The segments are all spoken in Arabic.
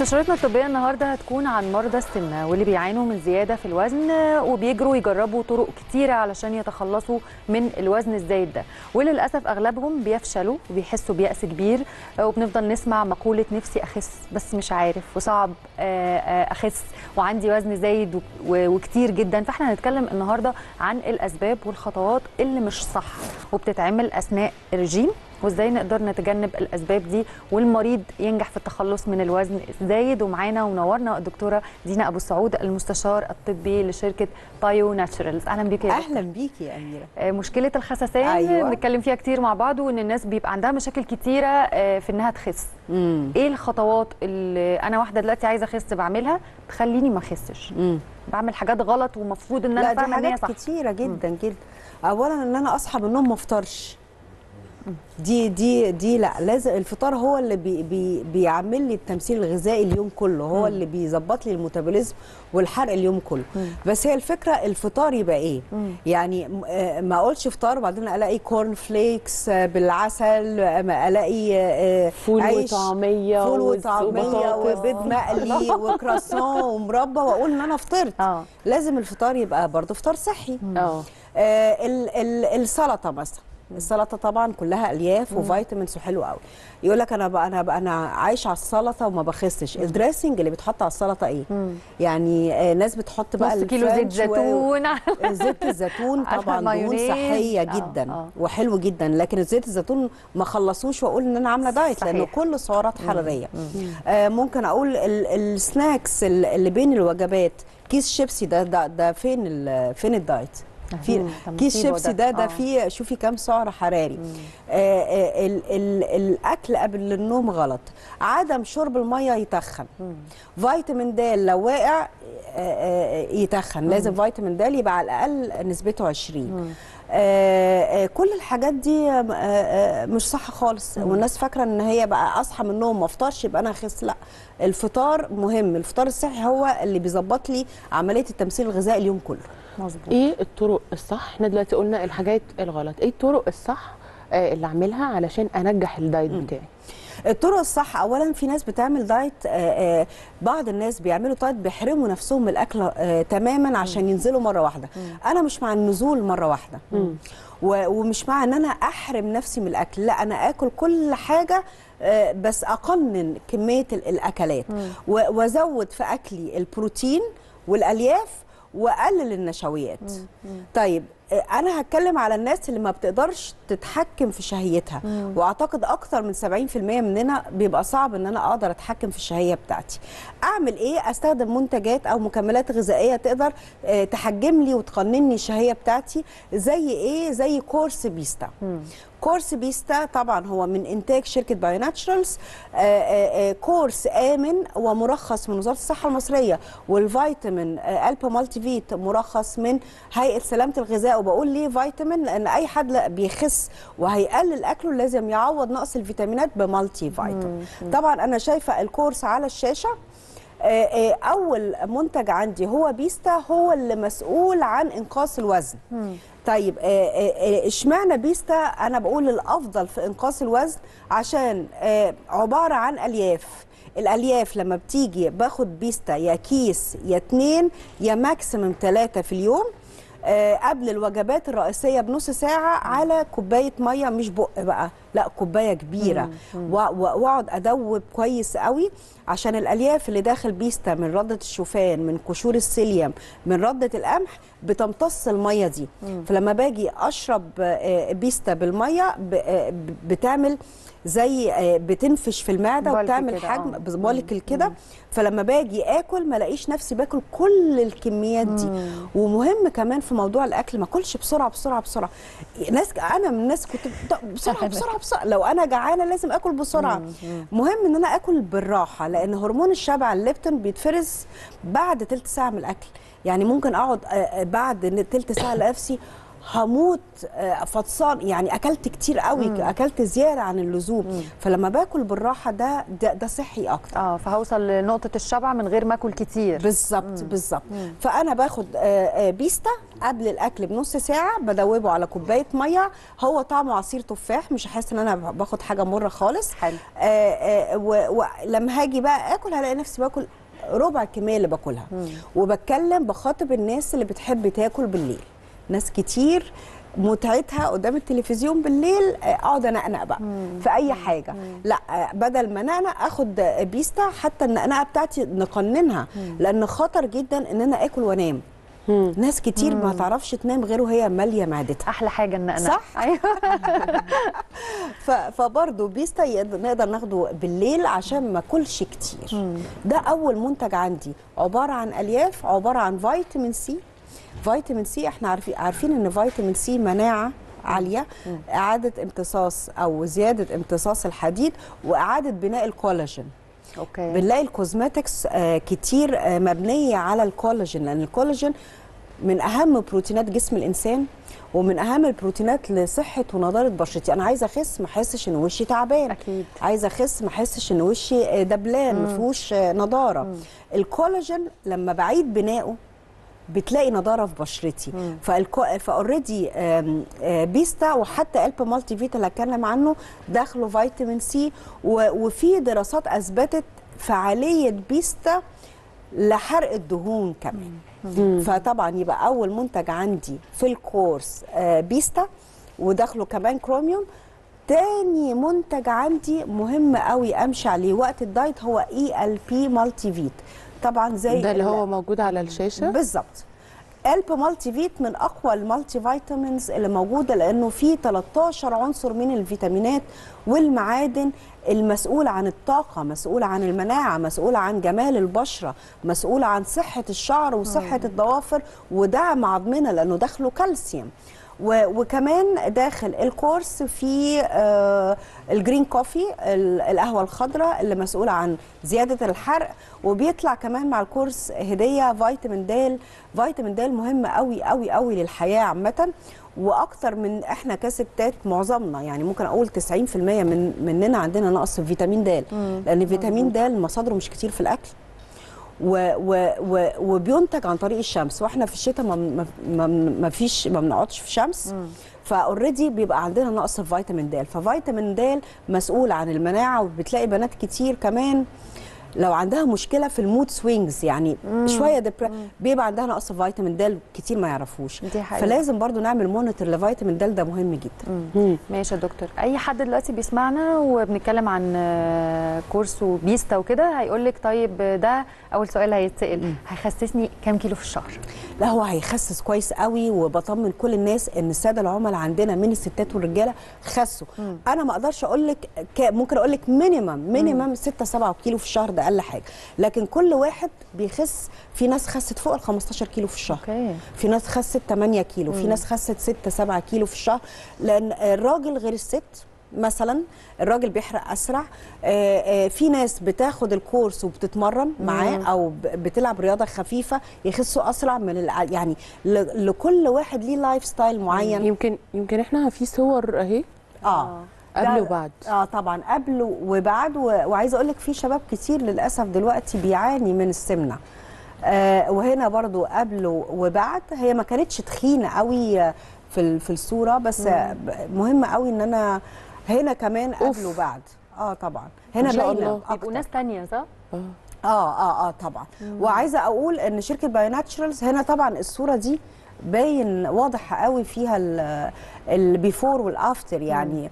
استشارتنا الطبية النهاردة هتكون عن مرضى السمنة واللي بيعانوا من زيادة في الوزن وبيجروا يجربوا طرق كتيرة علشان يتخلصوا من الوزن الزايد ده، وللأسف أغلبهم بيفشلوا وبيحسوا بيأس كبير، وبنفضل نسمع مقولة نفسي أخس بس مش عارف وصعب أخس وعندي وزن زايد وكتير جدا. فاحنا هنتكلم النهاردة عن الأسباب والخطوات اللي مش صح وبتتعمل أثناء الرجيم، وازاي نقدر نتجنب الاسباب دي والمريض ينجح في التخلص من الوزن الزايد. ومعانا ومنورنا الدكتوره دينا ابو السعود المستشار الطبي لشركه بايو ناتشرالز. اهلا بيكي يا اهلا بيكي يا اميره. مشكله الخسسان أيوة. بنتكلم فيها كتير مع بعض، وان الناس بيبقى عندها مشاكل كتيره في انها تخس. ايه الخطوات اللي انا واحده دلوقتي عايزه اخس بعملها تخليني ما اخسش؟ بعمل حاجات غلط ومفروض ان انا فاهمه ان هي صح. حاجات كتيره جدا جدا. اولا ان انا اصحى من النوم ما افطرش، دي لا، لازم الفطار هو اللي بيعمل لي التمثيل الغذائي اليوم كله، هو اللي بيظبط لي الميتابوليزم والحرق اليوم كله. بس هي الفكره الفطار يبقى ايه؟ يعني ما اقولش فطار وبعدين الاقي كورن فليكس بالعسل، ما الاقي فول وطعميه وبيض مقلي وكراسون ومربى واقول ان انا فطرت. لازم الفطار يبقى برضه فطار صحي. السلطه مثلا، السلطه طبعا كلها الياف وفيتامينز وحلو قوي. يقول لك انا عايش على السلطه وما بخسش. الدريسنج اللي بيتحط على السلطه ايه؟ يعني ناس بتحط بقى نص كيلو زيت زيتون زيت الزيتون طبعا دهون صحيه جدا وحلو جدا، لكن زيت الزيتون ما خلصوش واقول ان انا عامله دايت لانه كله سعرات حراريه. ممكن اقول السناكس اللي بين الوجبات، كيس شيبسي ده فين الدايت؟ في كيس شيبسي ده فيه شوفي كام سعر حراري. الاكل قبل النوم غلط. عدم شرب الميه يتخن. فيتامين د لو واقع يتخن. لازم فيتامين د يبقى على الاقل نسبته 20. كل الحاجات دي مش صح خالص. والناس فاكره ان هي بقى اصحى من النوم ما افطرش يبقى انا اخس. لا، الفطار مهم. الفطار الصحي هو اللي بيظبط لي عمليه التمثيل الغذائي اليوم كله. مظبوط. ايه الطرق الصح؟ احنا دلوقتي قلنا الحاجات الغلط، ايه الطرق الصح اللي اعملها علشان انجح الدايت بتاعي؟ الطرق الصح، اولا في ناس بتعمل دايت، بعض الناس بيعملوا دايت بيحرموا نفسهم من الاكل تماما عشان ينزلوا مره واحده. انا مش مع النزول مره واحده، ومش مع ان انا احرم نفسي من الاكل. لا، انا اكل كل حاجه بس اقنن كميه الاكلات وازود في اكلي البروتين والالياف واقلل النشويات. طيب انا هتكلم على الناس اللي ما بتقدرش تتحكم في شهيتها، واعتقد اكتر من 70% مننا بيبقى صعب ان انا اقدر اتحكم في الشهيه بتاعتي. اعمل ايه؟ استخدم منتجات او مكملات غذائيه تقدر تحجم لي وتقنن لي الشهيه بتاعتي. زي ايه؟ زي كورس بيستا. كورس بيستا طبعا هو من انتاج شركه بايو ناتشرالز، كورس امن ومرخص من وزاره الصحه المصريه، والفيتامين البا مالتي فيت مرخص من هيئه سلامه الغذاء. وبقول ليه فيتامين؟ لان اي حد بيخس وهيقلل اكله لازم يعوض نقص الفيتامينات بمالتي فيتامين. طبعا انا شايفه الكورس على الشاشه. اول منتج عندي هو بيستا، هو اللي مسؤول عن انقاص الوزن. طيب اشمعنى بيستا؟ انا بقول الافضل في انقاص الوزن عشان عباره عن الياف. الالياف لما بتيجي باخد بيستا يا كيس يا 2 يا ماكسيمم 3 في اليوم، قبل الوجبات الرئيسيه بنص ساعه، على كوبايه ميه، مش بق بقى، لا كوبايه كبيره، واقعد ادوب كويس قوي عشان الالياف اللي داخل بيستا من رده الشوفان، من قشور السيليوم، من رده القمح، بتمتص الميه دي. فلما باجي اشرب بيستا بالميه بتعمل زي بتنفش في المعده وبتعمل حجم موليكول كده. فلما باجي اكل ما الاقيش نفسي باكل كل الكميات دي. ومهم كمان في موضوع الاكل ما اكلش بسرعه بسرعه بسرعه. انا من الناس كنت بسرعه بسرعه بسرعه، لو انا جعانه لازم اكل بسرعه. مهم ان انا اكل بالراحه، لان هرمون الشبع الليبتين بيتفرز بعد تلت ساعه من الاكل. يعني ممكن اقعد بعد تلت ساعه لنفسي هموت فطسان، يعني اكلت كتير قوي، اكلت زياده عن اللزوم. فلما باكل بالراحه ده صحي اكتر. فهوصل لنقطه الشبع من غير ما اكل كتير. بالظبط. فانا باخد بيستا قبل الاكل بنص ساعه، بدوبه على كوبايه ميه، هو طعمه عصير تفاح، مش هحس ان انا باخد حاجه مره خالص. حلو. ولما هاجي بقى اكل هلاقي نفسي باكل ربع الكميه اللي باكلها. وبتكلم بخاطب الناس اللي بتحب تاكل بالليل. ناس كتير متعتها قدام التلفزيون بالليل اقعد انقنق بقى في اي حاجه. لا، بدل ما انقنق اخد بيستا، حتى النقنقه بتاعتي نقننها، لان خطر جدا ان انا اكل وانام. ناس كتير ما تعرفش تنام غير وهي ماليه معدتها. احلى حاجه النقنقه. صح. ايوه. فبرضه بيستا نقدر ناخده بالليل عشان ما اكلش كتير. ده اول منتج عندي، عباره عن الياف، عباره عن فيتامين سي. فيتامين سي احنا عارفين ان فيتامين سي مناعه عاليه، اعاده امتصاص او زياده امتصاص الحديد، واعاده بناء الكولاجين. اوكي. بنلاقي الكوزماتكس كتير مبنيه على الكولاجين، لان الكولاجين من اهم بروتينات جسم الانسان، ومن اهم البروتينات لصحه ونضاره بشرتي. انا عايزه اخس ما احسش ان وشي تعبان. اكيد. عايزه اخس ما احسش ان وشي دبلان ما فيهوش نضاره. الكولاجين لما بعيد بنائه بتلاقي نضاره في بشرتي. فاوريدي بيستا وحتى الب مالتي فيتا اللي هتكلم عنه داخله فيتامين سي، وفي دراسات اثبتت فعاليه بيستا لحرق الدهون كمان. فطبعا يبقى اول منتج عندي في الكورس بيستا، وداخله كمان كروميوم. تاني منتج عندي مهم قوي امشي عليه وقت الدايت هو ELP مالتي فيت. طبعا زي ده اللي هو موجود على الشاشه بالظبط. الب مالتي فيت من اقوى المالتي فيتامينز اللي موجوده، لانه فيه 13 عنصر من الفيتامينات والمعادن المسؤوله عن الطاقه، مسؤوله عن المناعه، مسؤوله عن جمال البشره، مسؤوله عن صحه الشعر وصحه الضوافر ودعم عظمنا، لانه داخله كالسيوم. وكمان داخل الكورس في الجرين كوفي، القهوه الخضراء اللي مسؤوله عن زياده الحرق. وبيطلع كمان مع الكورس هديه فيتامين د. فيتامين د مهم قوي قوي قوي للحياه عامه، واكتر من احنا كستات معظمنا، يعني ممكن اقول 90% مننا عندنا نقص في فيتامين د، لان فيتامين د مصادره مش كتير في الاكل، وبينتج عن طريق الشمس، واحنا في الشتاء ما بنقعدش في شمس. فاوريدي بيبقى عندنا نقص في فيتامين د. ففيتامين د مسؤول عن المناعه، وبتلاقي بنات كتير كمان لو عندها مشكله في المود سوينجز، يعني شويه بيبقى عندها نقص في فيتامين د كتير ما يعرفوش. فلازم برضو نعمل مونيتور لفيتامين د، ده مهم جدا. ماشي يا دكتور. اي حد دلوقتي بيسمعنا وبنتكلم عن كورس وبيستا وكده هيقول لك طيب ده اول سؤال هيتسال، هيخسسني كام كيلو في الشهر؟ لا، هو هيخسس كويس قوي، وبطمن كل الناس ان الساده العملاء عندنا من الستات والرجاله خسوا. انا ما اقدرش اقول لك، ممكن اقول لك مينيمم 6-7 كيلو في الشهر، ده اقل حاجه، لكن كل واحد بيخس. في ناس خست فوق ال 15 كيلو في الشهر. أوكي. في ناس خست 8 كيلو، في ناس خست 6-7 كيلو في الشهر، لان الراجل غير الست. مثلا الراجل بيحرق اسرع. في ناس بتاخد الكورس وبتتمرن معاه او بتلعب رياضه خفيفه يخسوا اسرع من يعني لكل واحد ليه لايف ستايل معين. يمكن احنا في صور اهي قبل وبعد. طبعا قبل وبعد. وعايزه اقول لك في شباب كتير للاسف دلوقتي بيعاني من السمنه. وهنا برضو قبل وبعد. هي ما كانتش تخينه قوي في الصوره، بس مهم قوي ان انا هنا كمان قبل وبعد. طبعا هنا باينه بيبقوا ناس ثانيه صح؟ طبعا. وعايزه اقول ان شركه بايو ناتشرالز هنا طبعا الصوره دي باين واضح قوي فيها البيفور والافتر. يعني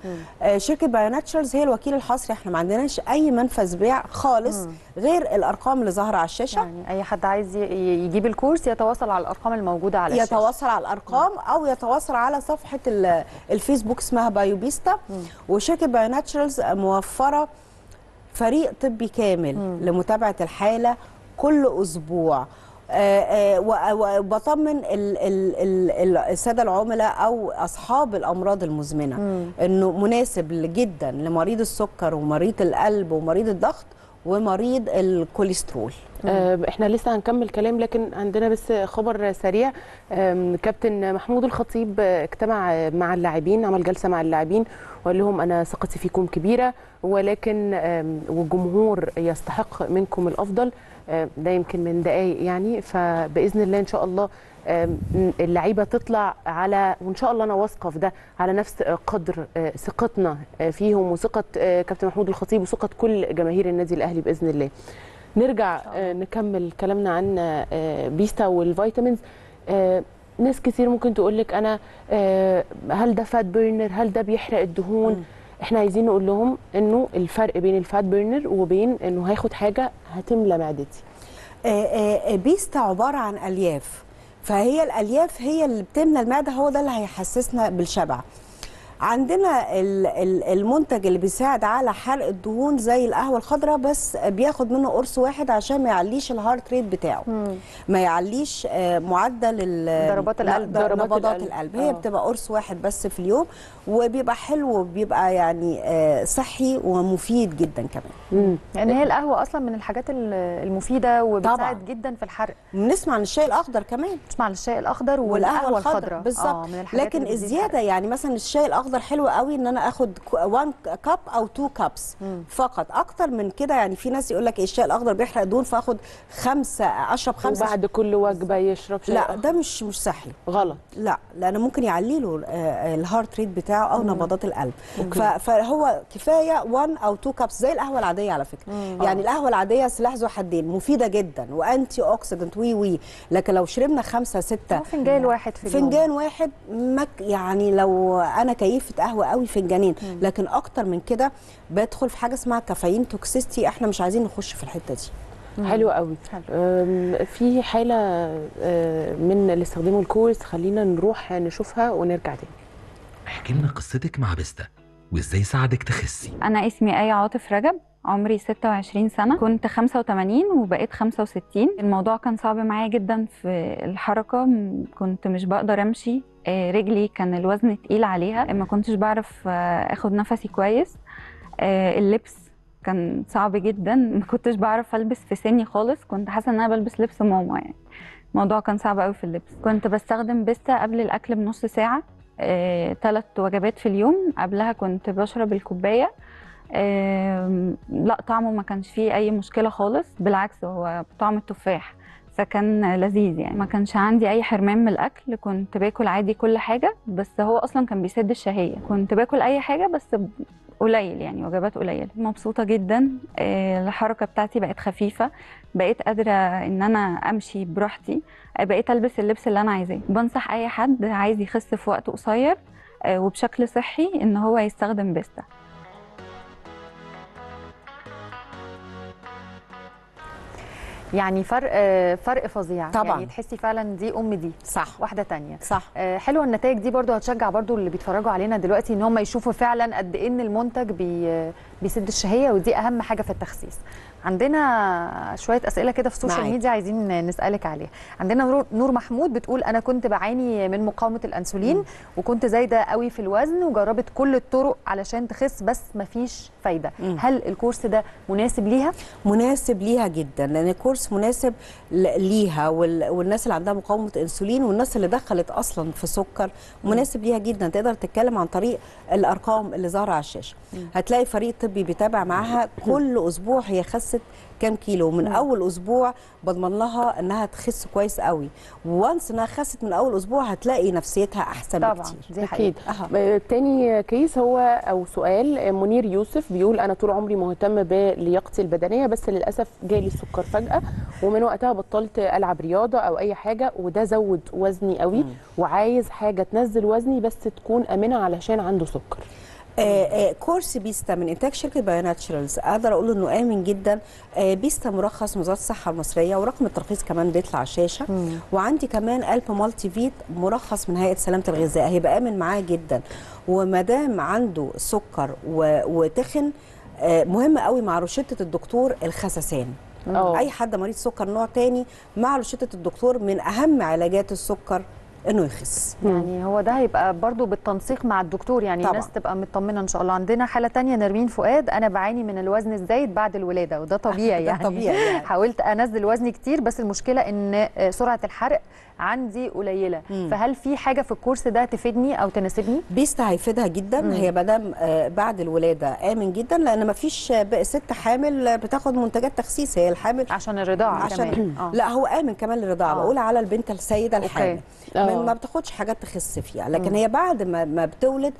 شركه بايو ناتشرالز هي الوكيل الحصري، احنا ما عندناش اي منفذ بيع خالص غير الارقام اللي ظاهره على الشاشه. يعني اي حد عايز يجيب الكورس يتواصل على الارقام الموجوده على الشاشه، يتواصل على الارقام او يتواصل على صفحه الفيسبوك اسمها بايو بيستا. وشركه بايو ناتشرالز موفره فريق طبي كامل لمتابعه الحاله كل اسبوع. وبطمن الساده العملاء او اصحاب الامراض المزمنه انه مناسب جدا لمريض السكر ومريض القلب ومريض الضغط ومريض الكوليسترول. احنا لسه هنكمل كلام، لكن عندنا بس خبر سريع. كابتن محمود الخطيب اجتمع مع اللاعبين، عمل جلسه مع اللاعبين وقال لهم انا ثقتي فيكم كبيره، ولكن والجمهور يستحق منكم الافضل. ده يمكن من دقايق يعني، فباذن الله ان شاء الله اللعيبه تطلع على، وان شاء الله انا واثقه في ده، على نفس قدر ثقتنا فيهم وثقه كابتن محمود الخطيب وثقه كل جماهير النادي الاهلي باذن الله. نرجع نكمل كلامنا عن بيستا والفيتامينز. ناس كتير ممكن تقول لك انا هل ده فات بيرنر، هل ده بيحرق الدهون؟ احنا عايزين نقول لهم انه الفرق بين الفات بيرنر وبين انه هاخد حاجه هتملى معدتي. بيستا عباره عن الياف، فهي الالياف هي اللي بتملى المعده، هو ده اللي هيحسسنا بالشبع. عندنا المنتج اللي بيساعد على حرق الدهون زي القهوه الخضراء، بس بياخد منه قرص واحد عشان ما يعليش الهارت ريت بتاعه، ما يعليش معدل ضربات القلب، نبضات القلب. هي بتبقى قرص واحد بس في اليوم، وبيبقى حلو وبيبقى يعني صحي ومفيد جدا كمان. يعني هي القهوه اصلا من الحاجات المفيده وبتساعد جدا في الحرق. بنسمع عن الشاي الاخضر كمان، نسمع عن الشاي الاخضر والقهوه الخضراء بالظبط. لكن الزياده يعني مثلا الشاي الاخضر حلو قوي ان انا اخد 1 كاب او 2 كابس فقط. اكتر من كده يعني في ناس يقول لك الشاي الاخضر بيحرق دهون فاخد 5، اشرب 5 وبعد كل وجبه يشرب شاي. لا ده مش صحي، غلط. لا لانه ممكن يعلي له الهارت ريت بتاعه او نبضات القلب. فهو كفايه 1 او 2 كابس زي القهوه العاديه على فكره. يعني القهوه العاديه سلاح ذو حدين، مفيده جدا وانتي اوكسيدنت وي لكن لو شربنا 5 6 فنجان واحد في اليوم، فنجان واحد يعني لو انا كيفه قهوه قوي فنجانين، لكن اكتر من كده بدخل في حاجه اسمها كافيين توكسيستي، احنا مش عايزين نخش في الحته دي. حلو قوي. في حاله من اللي استخدموا الكورس، خلينا نروح نشوفها ونرجع تاني. احكي لنا قصتك مع بيستا وازاي ساعدك تخسي. انا اسمي آية عاطف رجب، عمري 26 سنة، كنت 85 وبقيت 65. الموضوع كان صعب معايا جدا في الحركة، كنت مش بقدر امشي، رجلي كان الوزن تقيل عليها، ما كنتش بعرف اخد نفسي كويس، اللبس كان صعب جدا، ما كنتش بعرف البس في سني خالص، كنت حاسة ان انا بلبس لبس ماما. يعني الموضوع كان صعب قوي في اللبس. كنت بستخدم بيستا قبل الاكل بنص ساعة، 3 وجبات في اليوم. قبلها كنت بشرب الكوباية. لا طعمه ما كانش فيه اي مشكله خالص، بالعكس هو طعم التفاح، فكان لذيذ. يعني ما كانش عندي اي حرمان من الاكل، كنت باكل عادي كل حاجه، بس هو اصلا كان بيسد الشهيه، كنت باكل اي حاجه بس قليل، يعني وجبات قليله. مبسوطه جدا، الحركه بتاعتي بقت خفيفه، بقيت قادره ان انا امشي براحتي، بقيت البس اللبس اللي انا عايزاه. بنصح اي حد عايز يخس في وقت قصير وبشكل صحي ان هو يستخدم بيستا. يعني فرق فظيع طبعا. يعني تحسي فعلا دي دي صح، واحده تانية صح. حلوه النتائج دي، برضو هتشجع برضو اللي بيتفرجوا علينا دلوقتي ان هم يشوفوا فعلا قد ايه ان المنتج بيسد الشهيه، ودي اهم حاجه في التخسيس. عندنا شويه اسئله كده في السوشيال ميديا عايزين نسالك عليها. عندنا نور محمود بتقول انا كنت بعاني من مقاومه الانسولين وكنت زايده قوي في الوزن وجربت كل الطرق علشان تخس بس مفيش فايده. هل الكورس ده مناسب ليها؟ مناسب ليها جدا، لان الكورس مناسب ليها والناس اللي عندها مقاومه انسولين والناس اللي دخلت اصلا في سكر، مناسب ليها جدا. تقدر تتكلم عن طريق الارقام اللي ظاهره على الشاشه، هتلاقي فريق طبي بيتابع معاها كل اسبوع هي خست كام كيلو. من اول اسبوع بضمن لها انها تخس كويس قوي، وانس انها خست من اول اسبوع هتلاقي نفسيتها احسن طبعا بكتير. دي اكيد. تاني كيس هو او سؤال منير يوسف بيقول انا طول عمري مهتم بلياقتي البدنيه، بس للاسف جالي السكر فجاه ومن وقتها بطلت العب رياضه او اي حاجه، وده زود وزني قوي وعايز حاجه تنزل وزني بس تكون امنه علشان عنده سكر. كورس بيستا من انتاج شركه بايو ناتشرالز، اقدر اقول انه امن جدا. بيستا مرخص من وزاره الصحه المصريه، ورقم الترخيص كمان بيطلع على الشاشه. وعندي كمان قلب مالتي فيت مرخص من هيئه سلامه الغذاء، هيبقى امن معاه جدا. وما دام عنده سكر وتخن، مهم قوي مع روشته الدكتور الخسسان. اي حد مريض سكر نوع تاني مع روشته الدكتور من اهم علاجات السكر انه يخس. يعني هو ده هيبقى برضو بالتنسيق مع الدكتور، يعني طبعاً. الناس تبقى مطمنه ان شاء الله. عندنا حاله تانية نرمين فؤاد، انا بعاني من الوزن الزايد بعد الولاده وده طبيعي ده يعني. طبيعي يعني. حاولت انزل وزني كتير بس المشكله ان سرعه الحرق عندي قليله. فهل في حاجه في الكورس ده تفيدني او تناسبني؟ بيستا هيفيدها جدا. هي مدام بعد الولاده امن جدا، لان ما فيش ست حامل بتاخد منتجات تخسيس، هي الحامل عشان الرضاعه كمان. لا هو امن كمان للرضاعه. بقول على البنت السيده الحامل ما بتاخدش حاجات تخس فيها، لكن هي بعد ما بتولد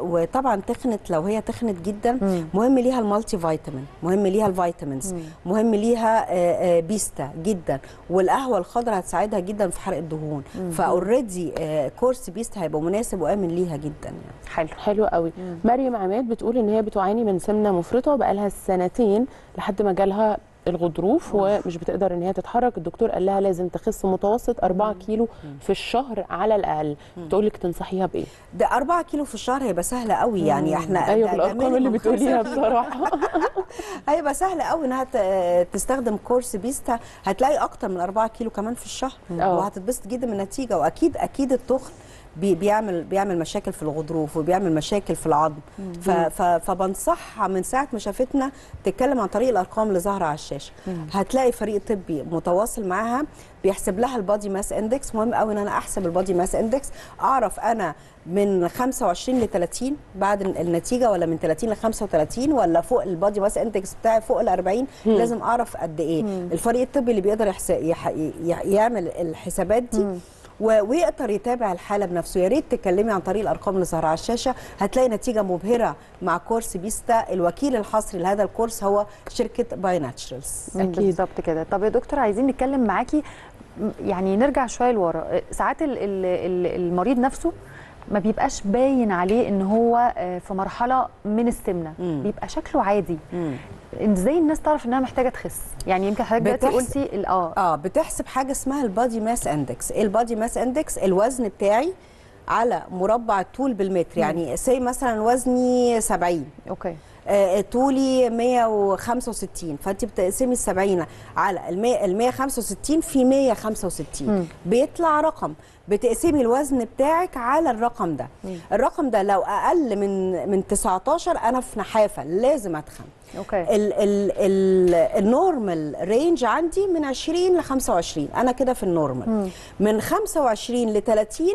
وطبعا تخنت، لو هي تخنت جدا مهم ليها المالتي فيتامين، مهم ليها الفيتامينز، مهم ليها بيستا جدا، والقهوه الخضراء هتساعدها جدا في حرق الدهون. فاوريدي كورس بيستا هيبقى مناسب وامن ليها جدا يعني. حلو قوي. مريم عماد بتقول ان هي بتعاني من سمنه مفرطه بقالها سنتين لحد ما جالها الغضروف ومش بتقدر ان هي تتحرك. الدكتور قال لها لازم تخس متوسط 4 كيلو في الشهر على الاقل. بتقول لك تنصحيها بايه؟ ده 4 كيلو في الشهر هيبقى سهل قوي يعني. احنا ايوه الارقام اللي بتقوليها بصراحه هيبقى سهل قوي انها تستخدم كورس بيستا، هتلاقي اكتر من 4 كيلو كمان في الشهر وهتتبسط جدا من النتيجه. واكيد التخن بيعمل مشاكل في الغضروف وبيعمل مشاكل في العظم. فبنصحها من ساعه ما شافتنا تتكلم عن طريق الارقام اللي ظاهره على الشاشه. هتلاقي فريق طبي متواصل معاها بيحسب لها البادي ماس اندكس. مهم قوي ان انا احسب البادي ماس اندكس، اعرف انا من 25 ل 30 بعد النتيجه، ولا من 30 ل 35، ولا فوق البادي ماس اندكس بتاعي فوق ال 40. لازم اعرف قد ايه. الفريق الطبي اللي بيقدر يعمل الحسابات دي ويقدر يتابع الحاله بنفسه. يا ريت تكلمي عن طريق الارقام اللي ظاهره على الشاشه، هتلاقي نتيجه مبهره مع كورس بيستا. الوكيل الحصري لهذا الكورس هو شركه باي ناتشرالز. اكيد بالظبط كده. طب يا دكتور عايزين نتكلم معاكي، يعني نرجع شويه لورا. ساعات المريض نفسه ما بيبقاش باين عليه ان هو في مرحله من السمنه، بيبقى شكله عادي. ازاي الناس تعرف انها محتاجه تخس؟ يعني يمكن حضرتك دلوقتي قلتي بتحسب حاجه اسمها البادي ماس اندكس. ايه البادي ماس اندكس؟ الوزن بتاعي على مربع الطول بالمتر. يعني سي مثلا وزني 70، اوكي، طولي 165، فانت بتقسمي ال 70 على ال 165 في 165 بيطلع رقم. بتقسمي الوزن بتاعك على الرقم ده. الرقم ده لو اقل من 19 انا في نحافه، لازم اتخن. اوكي. النورمال رينج عندي من 20 ل 25، انا كده في النورمال. من 25 ل 30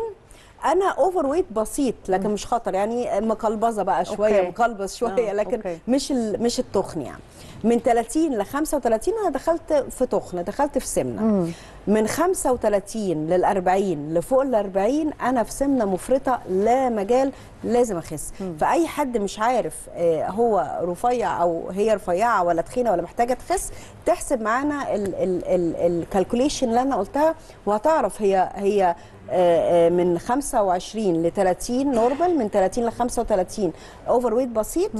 انا اوفر ويت بسيط لكن مش خطر، يعني مقلبظه بقى شويه، مقلبظ شويه لكن مش التخن يعني. من 30 ل 35 انا دخلت في تخن، دخلت في سمنه. من 35 لل 40 لفوق ال 40 انا في سمنه مفرطه، لا مجال، لازم اخس. فاي حد مش عارف هو رفيع او هي رفيعه ولا تخينه ولا محتاجه تخس، تحسب معانا الكالكوليشن اللي انا قلتها وهتعرف هي من 25 ل 30 نورمال، من 30 ل 35 اوفر ويت بسيط،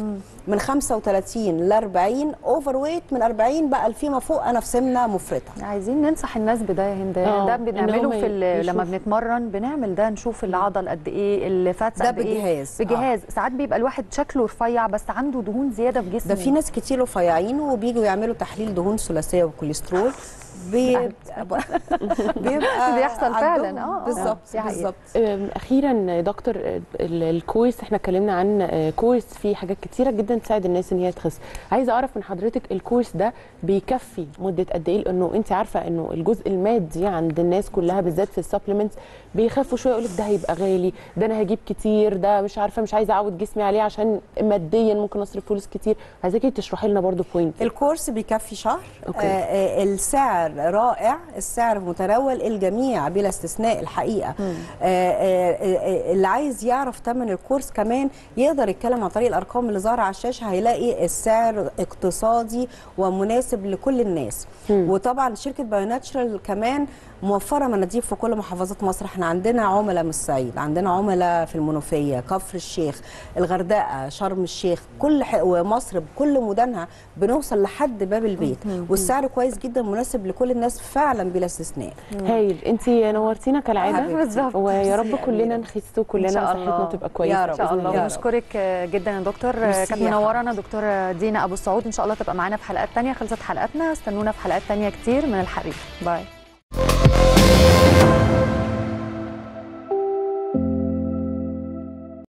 من 35 ل 40 اوفر ويت، من 40 بقى فيما فوق انا في سمنه مفرطه. عايزين ننصح الناس بده يا هند. ده بنعمله لما بنتمرن، بنعمل ده، نشوف العضل قد ايه، الفاتس قد ايه، بجهاز. ساعات بيبقى الواحد شكله رفيع بس عنده دهون زياده في جسمه. ده في ناس كتير رفيعين وبيجوا يعملوا تحليل دهون ثلاثيه وكوليسترول بيحصل فعلا. بالظبط. اخيرا دكتور، الكورس احنا اتكلمنا عن كورس فيه حاجات كتيره جدا تساعد الناس ان هي تخس. عايزه اعرف من حضرتك الكورس ده بيكفي مده قد ايه؟ لانه انت عارفه انه الجزء المادي عند الناس كلها بالذات في السبلمنتس بيخافوا شويه، يقول لك ده هيبقى غالي، ده انا هجيب كتير، ده مش عارفه، مش عايزه اعود جسمي عليه عشان ماديا ممكن اصرف فلوس كتير. عايزاكي تشرحي لنا برضو بوينت. الكورس بيكفي شهر. السعر رائع، السعر متناول الجميع بلا استثناء الحقيقه. اللي عايز يعرف ثمن الكورس كمان يقدر يتكلم عن طريق الارقام اللي ظاهره على الشاشه، هيلاقي السعر اقتصادي ومناسب لكل الناس. وطبعا شركه باي ناتشرال كمان موفره مناديب في كل محافظات مصر. احنا عندنا عملاء من الصعيد، عندنا عملاء في المنوفيه، كفر الشيخ، الغردقه، شرم الشيخ، ومصر بكل مدنها بنوصل لحد باب البيت. والسعر كويس جدا، مناسب لكل الناس فعلا بلا استثناء. هايل. انت نورتينا كالعاده، بالظبط. ويا رب كلنا نخس وكلنا صحتنا تبقى كويسه ان شاء الله. ونشكرك جدا يا دكتور، كانت منورانا دكتور دينا ابو السعود. ان شاء الله تبقى معانا في حلقات ثانيه. خلصت حلقتنا، استنونا في حلقات ثانيه كتير من الحريق. باي.